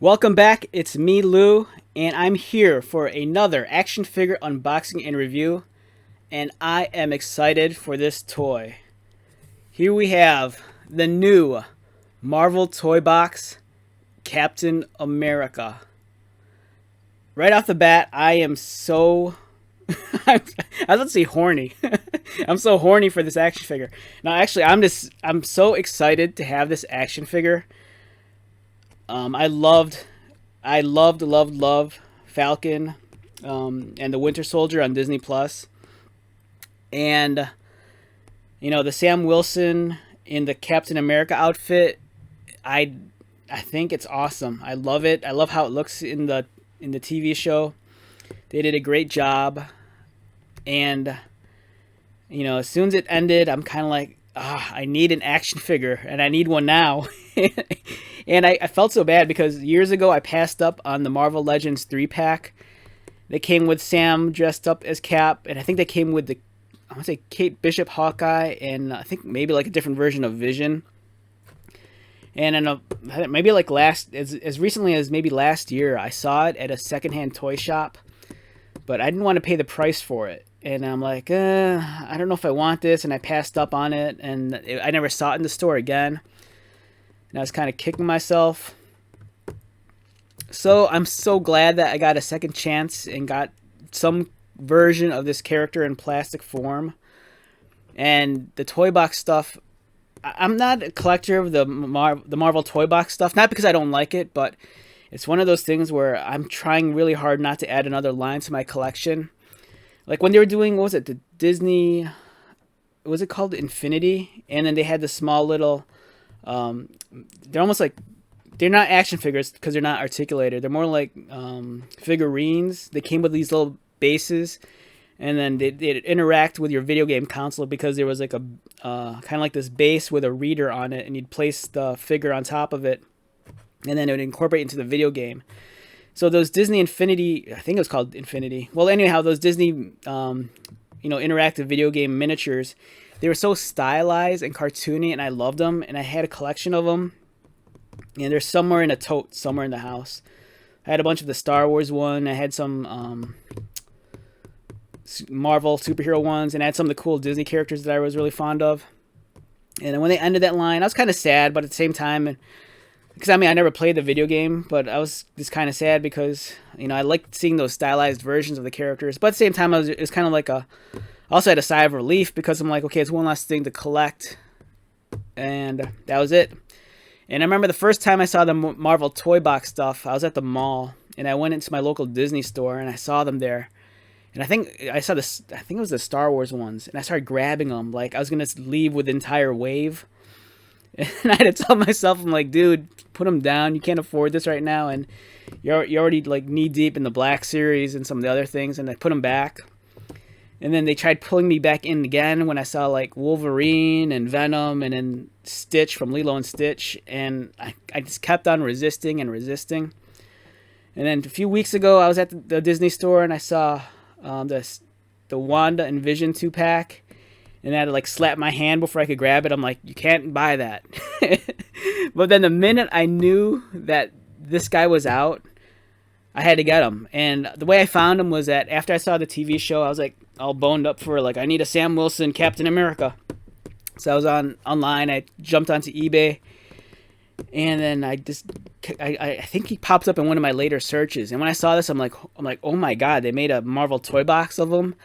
Welcome back, it's me, Lou, and I'm here for another action figure unboxing and review, and I am excited for this toy. Here we have the new Marvel Toybox Captain America. Right off the bat, I am so... I was about to say horny. I'm so horny for this action figure. Now, actually, I'm so excited to have this action figure. I loved Falcon, and the Winter Soldier on Disney Plus, and the Sam Wilson in the Captain America outfit. I I think it's awesome. I love it. I love how it looks in the TV show. They did a great job, and as soon as it ended, I'm kind of like, I need an action figure, and I need one now. And I felt so bad because years ago I passed up on the Marvel Legends 3-pack. They came with Sam dressed up as Cap, and I think they came with I want to say Kate Bishop Hawkeye, and I think maybe like a different version of Vision. And in maybe like as recently as maybe last year, I saw it at a secondhand toy shop, but I didn't want to pay the price for it. And I'm like, I don't know if I want this, and I passed up on it, and I never saw it in the store again. And I was kind of kicking myself. So I'm so glad that I got a second chance and got some version of this character in plastic form. And the toy box stuff, I'm not a collector of the Marvel toy box stuff, not because I don't like it, but it's one of those things where I'm trying really hard not to add another line to my collection. Like when they were doing, what was it, the Disney, was it called Infinity? And then they had the small little, they're almost like, they're not action figures because they're not articulated. They're more like figurines. They came with these little bases, and then they'd interact with your video game console because there was like a kind of like this base with a reader on it, and you'd place the figure on top of it, and then it would incorporate into the video game. So those Disney Infinity, I think it was called Infinity. Well, anyhow, those Disney, interactive video game miniatures, they were so stylized and cartoony, and I loved them, and I had a collection of them. And they're somewhere in a tote, somewhere in the house. I had a bunch of the Star Wars one. I had some Marvel superhero ones, and I had some of the cool Disney characters that I was really fond of. And then when they ended that line, I was kind of sad, but at the same time, because I never played the video game, but I was just kind of sad because I liked seeing those stylized versions of the characters. But at the same time, it was kind of like I also had a sigh of relief because I'm like, okay, it's one last thing to collect, and that was it. And I remember the first time I saw the Marvel Toybox stuff, I was at the mall, and I went into my local Disney store, and I saw them there. And I think it was the Star Wars ones, and I started grabbing them like I was going to leave with the entire wave. And I had to tell myself, I'm like, dude, put them down. You can't afford this right now, and you're already like knee deep in the Black Series and some of the other things, and I put them back. And then they tried pulling me back in again when I saw like Wolverine and Venom and then Stitch from Lilo and Stitch. And I just kept on resisting and resisting. And then a few weeks ago, I was at the Disney store and I saw the Wanda and Vision 2-pack. And I had to like slap my hand before I could grab it. I'm like, you can't buy that. But then the minute I knew that this guy was out, I had to get him. And the way I found him was that after I saw the TV show, I was like all boned up for like, I need a Sam Wilson Captain America. So I was online. I jumped onto eBay, and then I think he popped up in one of my later searches. And when I saw this, I'm like, oh my god, they made a Marvel toy box of him,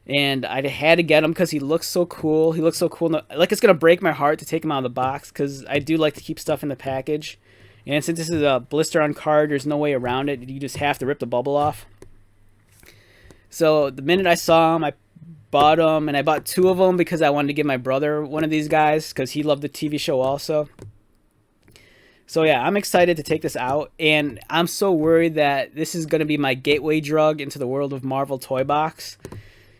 and I had to get him because he looks so cool. He looks so cool. Like it's gonna break my heart to take him out of the box because I do like to keep stuff in the package. And since this is a blister on card, there's no way around it. You just have to rip the bubble off. So the minute I saw him, I bought them, and I bought 2 of them because I wanted to give my brother one of these guys because he loved the TV show also. So yeah, I'm excited to take this out, and I'm so worried that this is going to be my gateway drug into the world of Marvel Toy Box.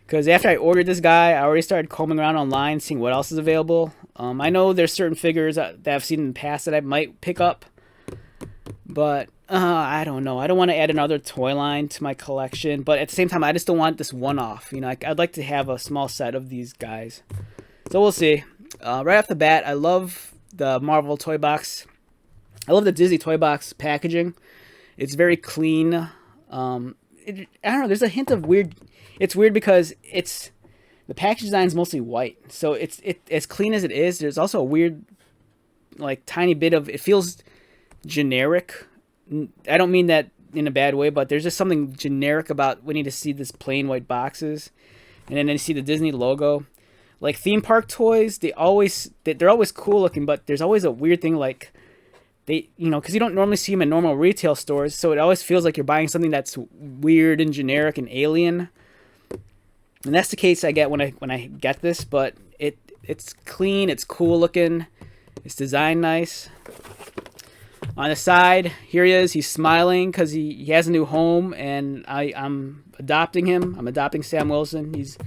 Because after I ordered this guy, I already started combing around online, seeing what else is available. I know there's certain figures that I've seen in the past that I might pick up. But I don't know. I don't want to add another toy line to my collection. But at the same time, I just don't want this one-off. I'd like to have a small set of these guys. So we'll see. Right off the bat, I love the Marvel Toy Box I love the Disney Toy Box packaging. It's very clean. I don't know. There's a hint of weird. It's weird because the package design is mostly white, so it's as clean as it is. There's also a weird, like, tiny bit of, it feels generic. I don't mean that in a bad way, but there's just something generic about when you just see this plain white boxes, and then you see the Disney logo. Like theme park toys, they're always cool looking, but there's always a weird thing, like because you don't normally see them in normal retail stores, so it always feels like you're buying something that's weird and generic and alien. And that's the case I get when I get this, but it's clean, it's cool looking, it's designed nice. On the side, here he is. He's smiling because he has a new home, and I'm adopting him. I'm adopting Sam Wilson. He's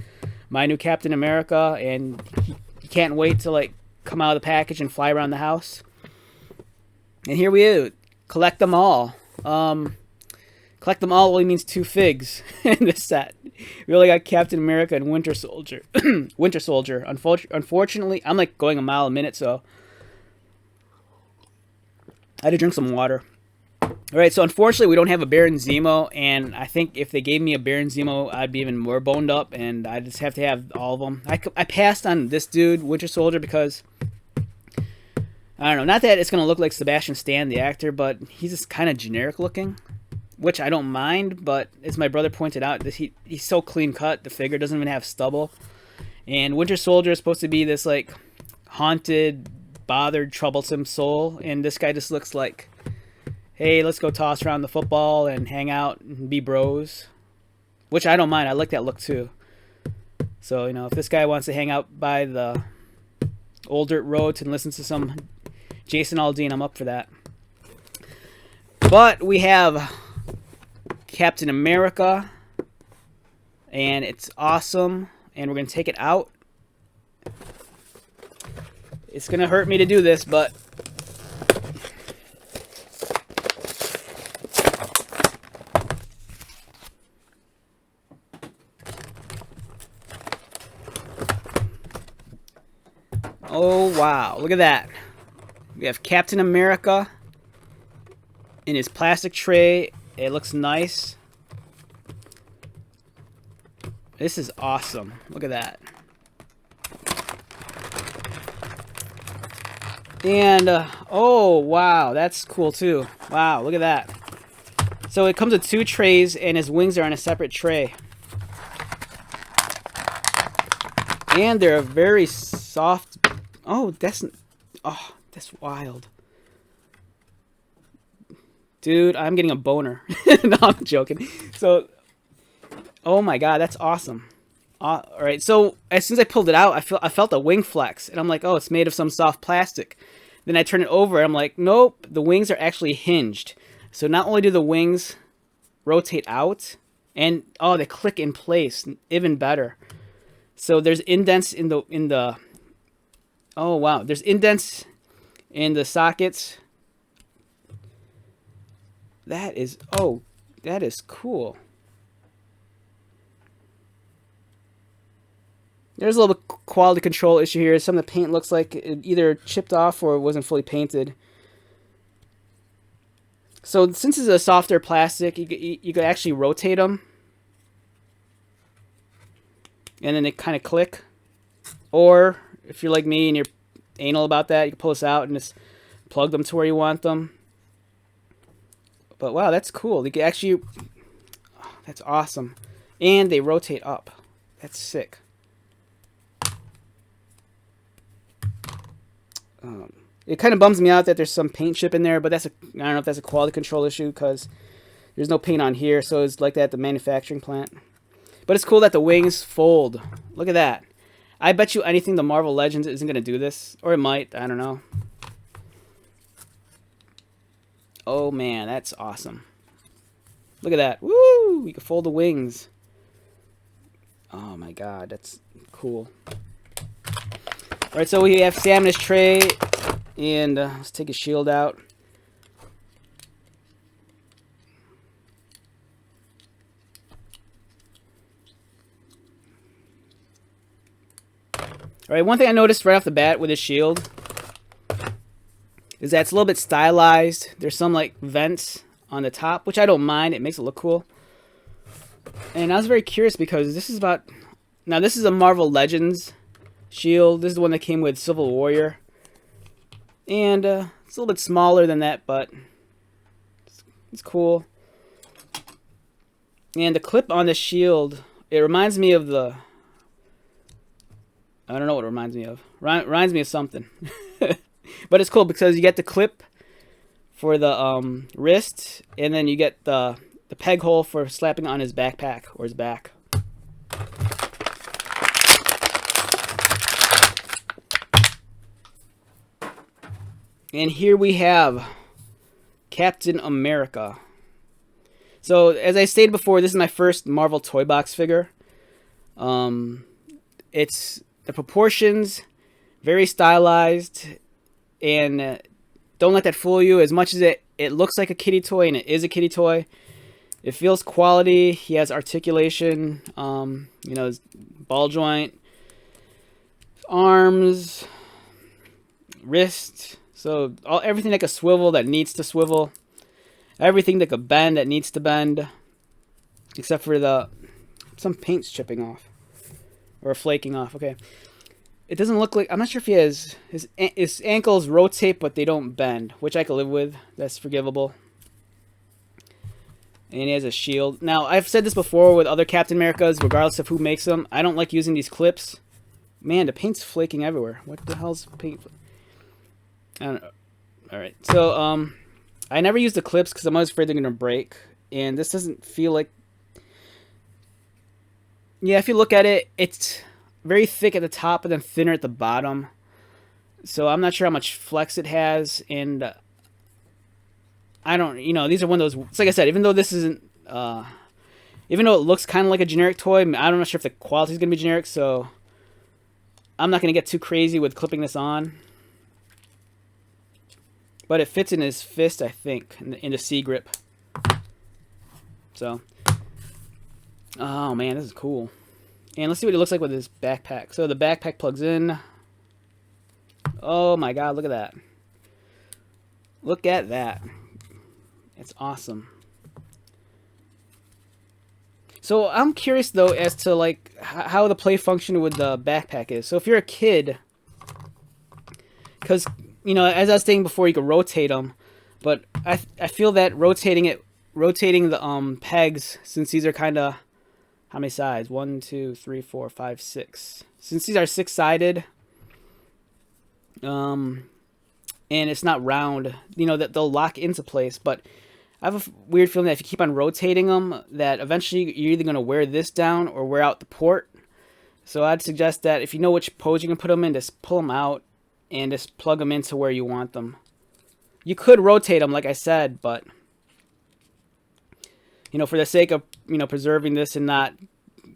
my new Captain America, and he can't wait to, like, come out of the package and fly around the house. And here we go. Collect them all. Collect them all only means 2 figs in this set. We only got Captain America and Winter Soldier. Winter Soldier. Unfortunately, I'm like going a mile a minute, so I had to drink some water. Alright, so unfortunately we don't have a Baron Zemo, and I think if they gave me a Baron Zemo, I'd be even more boned up, and I just have to have all of them. I passed on this dude, Winter Soldier, because I don't know, not that it's going to look like Sebastian Stan, the actor, but he's just kind of generic looking, which I don't mind, but as my brother pointed out, he's so clean cut, the figure doesn't even have stubble. And Winter Soldier is supposed to be this, like, haunted, bothered, troublesome soul, and this guy just looks like, hey, let's go toss around the football and hang out and be bros, which I don't mind. I like that look too. So, if this guy wants to hang out by the old dirt roads and listen to some Jason Aldean, I'm up for that. But we have Captain America, and it's awesome, and we're going to take it out. It's going to hurt me to do this, but oh, wow. Look at that. We have Captain America in his plastic tray. It looks nice. This is awesome. Look at that. And, oh, wow. That's cool, too. Wow, look at that. So it comes with 2 trays, and his wings are on a separate tray. And they're very soft. Oh, that's wild. Dude, I'm getting a boner. No, I'm joking. So, oh my god, that's awesome. Alright, so as soon as I pulled it out, I felt a wing flex. And I'm like, oh, it's made of some soft plastic. Then I turn it over, and I'm like, nope, the wings are actually hinged. So not only do the wings rotate out, and, oh, they click in place. Even better. So there's indents in the oh, wow. There's indents in the sockets. That is cool. There's a little quality control issue here. Some of the paint looks like it either chipped off or wasn't fully painted. So since it's a softer plastic, you could actually rotate them. And then they kind of click. Or if you're like me and you're anal about that, you can pull this out and just plug them to where you want them. But wow, that's cool. You can actually, oh, that's awesome. And they rotate up. That's sick. It kind of bums me out that there's some paint chip in there, but I don't know if that's a quality control issue because there's no paint on here, so it's like that at the manufacturing plant. But it's cool that the wings fold. Look at that. I bet you anything the Marvel Legends isn't going to do this. Or it might. I don't know. Oh, man. That's awesome. Look at that. Woo! You can fold the wings. Oh, my God. That's cool. Alright, so we have Sam in his tray. And let's take his shield out. Alright, one thing I noticed right off the bat with his shield is that it's a little bit stylized. There's some like vents on the top, which I don't mind. It makes it look cool. And I was very curious because this is about... Now, this is a Marvel Legends shield. This is the one that came with Civil Warrior. And it's a little bit smaller than that, but it's cool. And the clip on the shield, it reminds me of the... I don't know what it reminds me of. Reminds me of something. But it's cool because you get the clip for the wrist, and then you get the peg hole for slapping on his backpack or his back. And here we have Captain America. So, as I stated before, this is my first Marvel Toybox figure. It's the proportions, very stylized, and don't let that fool you. As much as it looks like a kiddie toy, and it is a kiddie toy, it feels quality. He has articulation, you know, his ball joint, arms, wrist. So everything that could swivel that needs to swivel. Everything that could bend that needs to bend. Except for some paint's chipping off. Or flaking off. Okay. It doesn't look like... I'm not sure if he has... His ankles rotate, but they don't bend. Which I could live with. That's forgivable. And he has a shield. Now, I've said this before with other Captain Americas, regardless of who makes them. I don't like using these clips. Man, the paint's flaking everywhere. What the hell's paint... I don't know. Alright, so, I never use the clips because I'm always afraid they're going to break. And this doesn't feel like... Yeah, if you look at it, it's very thick at the top and then thinner at the bottom. So I'm not sure how much flex it has. And I don't, you know, these are one of those... It's like I said, even though this isn't... even though it looks kind of like a generic toy, I'm not sure if the quality is going to be generic. So I'm not going to get too crazy with clipping this on. But it fits in his fist, I think, in the C grip. So, oh man, this is cool. And let's see what it looks like with his backpack. So the backpack plugs in. Oh my god, look at that. Look at that. It's awesome. So I'm curious though as to like how the play function with the backpack is. So if you're a kid, because you know, as I was saying before, you can rotate them, but I feel that rotating the pegs, since these are kind of, how many sides? 1, 2, 3, 4, 5, 6. Since these are 6-sided, and it's not round, you know, that they'll lock into place. But I have a weird feeling that if you keep on rotating them, that eventually you're either going to wear this down or wear out the port. So I'd suggest that if you know which pose you can put them in, just pull them out and just plug them into where you want them. You could rotate them, like I said, but you know, for the sake of, you know, preserving this and not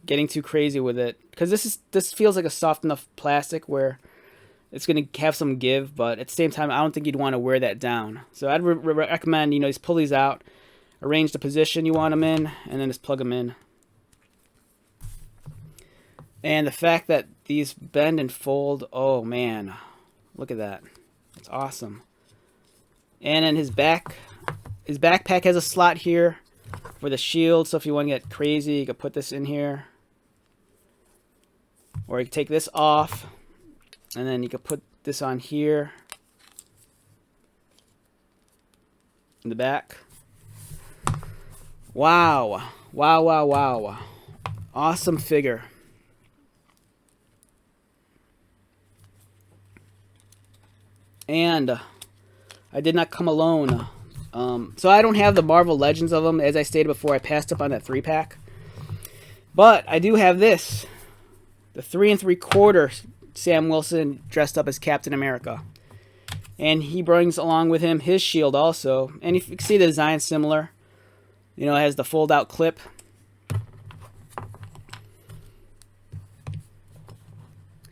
getting too crazy with it, because this feels like a soft enough plastic where it's going to have some give, but at the same time, I don't think you'd want to wear that down. So I'd recommend, you know, just pull these out, arrange the position you want them in, and then just plug them in. And the fact that these bend and fold, oh man. Look at that. It's awesome. And then his backpack has a slot here for the shield. So if you want to get crazy, you can put this in here. Or you can take this off. And then you can put this on here. In the back. Wow. Wow, wow, wow. Awesome figure. And I did not come alone. So I don't have the Marvel Legends of them. As I stated before, I passed up on that 3-pack. But I do have this. The 3 3/4 Sam Wilson dressed up as Captain America. And he brings along with him his shield also. And you can see the design similar. You know, it has the fold-out clip.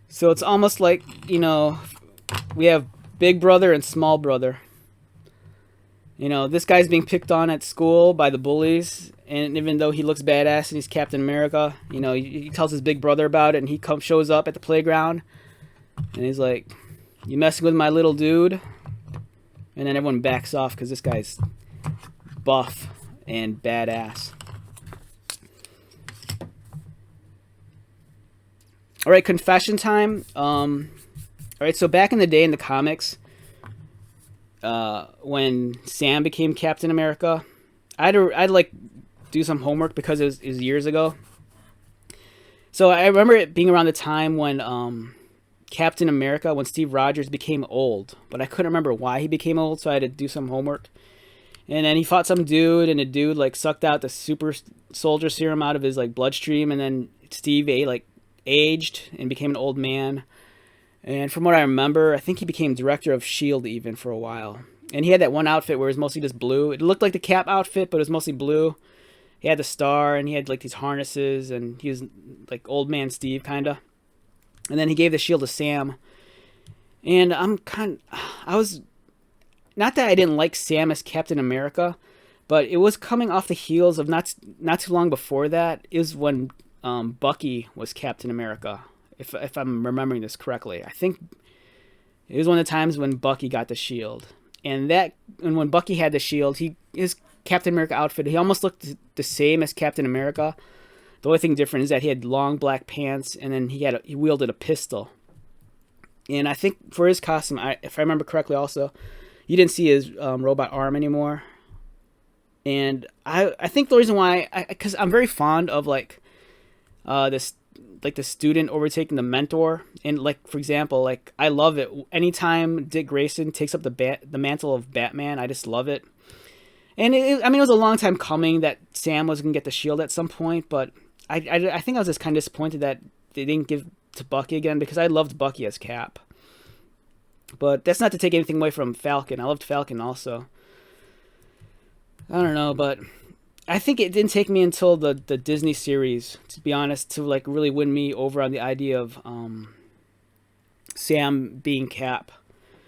So it's almost like, you know, we have Big Brother and Small Brother. You know, this guy's being picked on at school by the bullies, and even though he looks badass and he's Captain America, you know, he tells his big brother about it, and he shows up at the playground, and he's like, "You messing with my little dude?" And then everyone backs off because this guy's buff and badass. All right, confession time. All right, so back in the day in the comics, when Sam became Captain America, I'd like do some homework because it was years ago. So I remember it being around the time when Captain America, when Steve Rogers became old, but I couldn't remember why he became old, so I had to do some homework. And then he fought some dude, and the dude like sucked out the super soldier serum out of his like bloodstream, and then Steve aged and became an old man. And from what I remember, I think he became director of S.H.I.E.L.D. even for a while. And he had that one outfit where it was mostly just blue. It looked like the Cap outfit, but it was mostly blue. He had the star, and he had like these harnesses, and he was like old man Steve kind of. And then he gave the shield to Sam. And I was, not that I didn't like Sam as Captain America, but it was coming off the heels of not too long before that is when Bucky was Captain America. If I'm remembering this correctly, I think it was one of the times when Bucky got the shield. And when Bucky had the shield, his Captain America outfit, he almost looked the same as Captain America. The only thing different is that he had long black pants, and then he wielded a pistol. And I think for his costume, if I remember correctly, also, you didn't see his robot arm anymore. And I think the reason why, because I'm very fond of like this, like the student overtaking the mentor, and like for example, like I love it anytime Dick Grayson takes up the mantle of Batman. I just love it. And it was a long time coming that Sam was gonna get the shield at some point, but I think I was just kind of disappointed that they didn't give to Bucky again, because I loved Bucky as Cap. But that's not to take anything away from Falcon. I loved Falcon also. I don't know, but I think it didn't take me until the Disney series, to be honest, to like really win me over on the idea of Sam being Cap.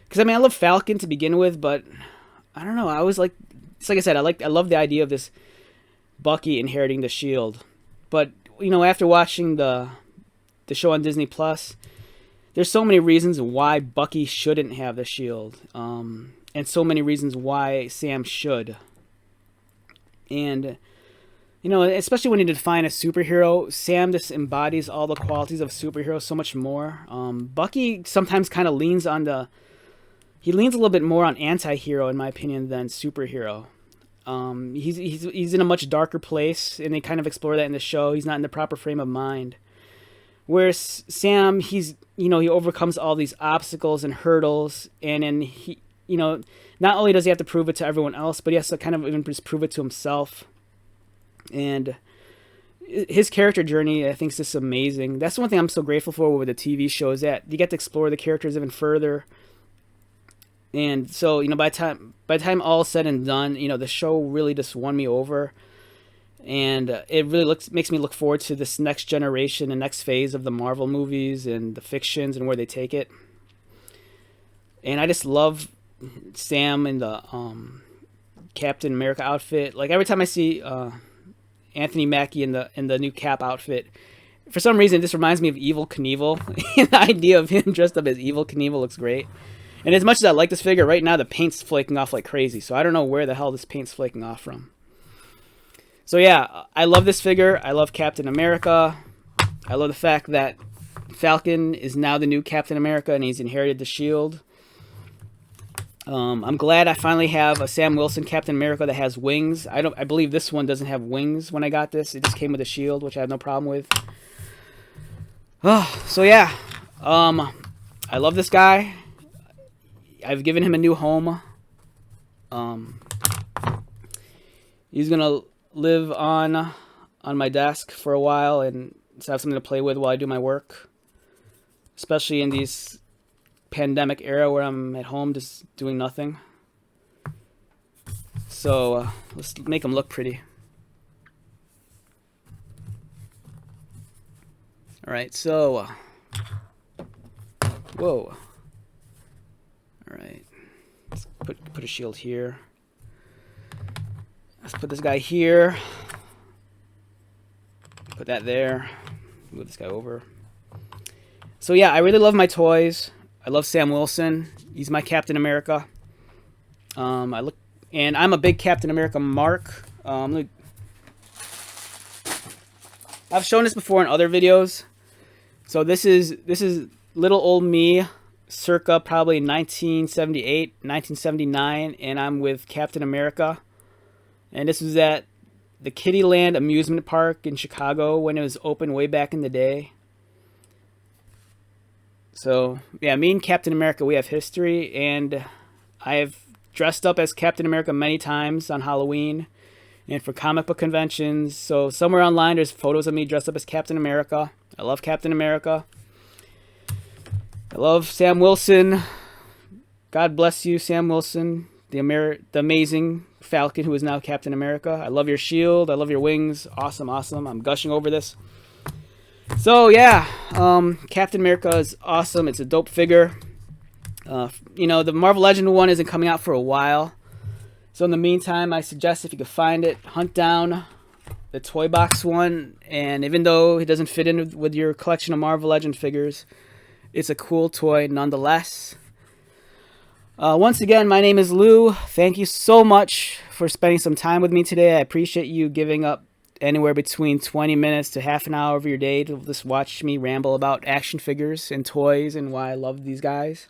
Because I love Falcon to begin with, but I don't know. I was like, it's like I said, I love the idea of this Bucky inheriting the shield. But after watching the show on Disney Plus, there's so many reasons why Bucky shouldn't have the shield, and so many reasons why Sam should. And especially when you define a superhero, Sam just embodies all the qualities of a superhero so much more. Bucky sometimes kind of leans a little bit more on anti-hero, in my opinion, than superhero. He's in a much darker place, and they kind of explore that in the show. He's not in the proper frame of mind. Whereas Sam, he overcomes all these obstacles and hurdles, and then he, not only does he have to prove it to everyone else, but he has to kind of even just prove it to himself. And his character journey, I think, is just amazing. That's one thing I'm so grateful for with the TV show, is that you get to explore the characters even further. And so, by the time all said and done, the show really just won me over. And it really makes me look forward to this next generation and next phase of the Marvel movies and the fictions and where they take it. And I just love Sam in the Captain America outfit. Like every time I see Anthony Mackie in the new Cap outfit, for some reason this reminds me of Evel Knievel. The idea of him dressed up as Evel Knievel looks great. And as much as I like this figure, right now the paint's flaking off like crazy. So I don't know where the hell this paint's flaking off from. So yeah, I love this figure. I love Captain America. I love the fact that Falcon is now the new Captain America, and he's inherited the shield. I'm glad I finally have a Sam Wilson Captain America that has wings. I believe this one doesn't have wings when I got this. It just came with a shield, which I have no problem with. So yeah, I love this guy. I've given him a new home. He's gonna live on my desk for a while and just have something to play with while I do my work, especially in these pandemic era where I'm at home just doing nothing. So let's make him look pretty. All right, so whoa. All right, let's put a shield here. Let's put this guy here. Put that there. Move this guy over. So yeah, I really love my toys. I love Sam Wilson. He's my Captain America. I look, and I'm a big Captain America mark. I've shown this before in other videos. So this is little old me, circa probably 1978, 1979, and I'm with Captain America. And this was at the Kittyland amusement park in Chicago when it was open way back in the day. So yeah, me and Captain America, we have history, and I have dressed up as Captain America many times on Halloween and for comic book conventions. So somewhere online there's photos of me dressed up as Captain America. I love Captain America. I love Sam Wilson. God bless you, Sam Wilson, the amazing Falcon who is now Captain America. I love your shield. I love your wings. Awesome, awesome. I'm gushing over this. So yeah, Captain America is awesome. It's a dope figure. The Marvel Legend one isn't coming out for a while. So in the meantime, I suggest if you could find it, hunt down the toy box one. And even though it doesn't fit in with your collection of Marvel Legend figures, it's a cool toy nonetheless. Once again, my name is Lou. Thank you so much for spending some time with me today. I appreciate you giving up anywhere between 20 minutes to half an hour of your day to just watch me ramble about action figures and toys and why I love these guys.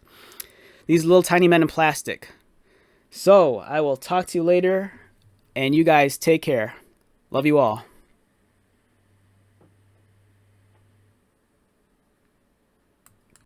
These little tiny men in plastic. So, I will talk to you later, and you guys take care. Love you all.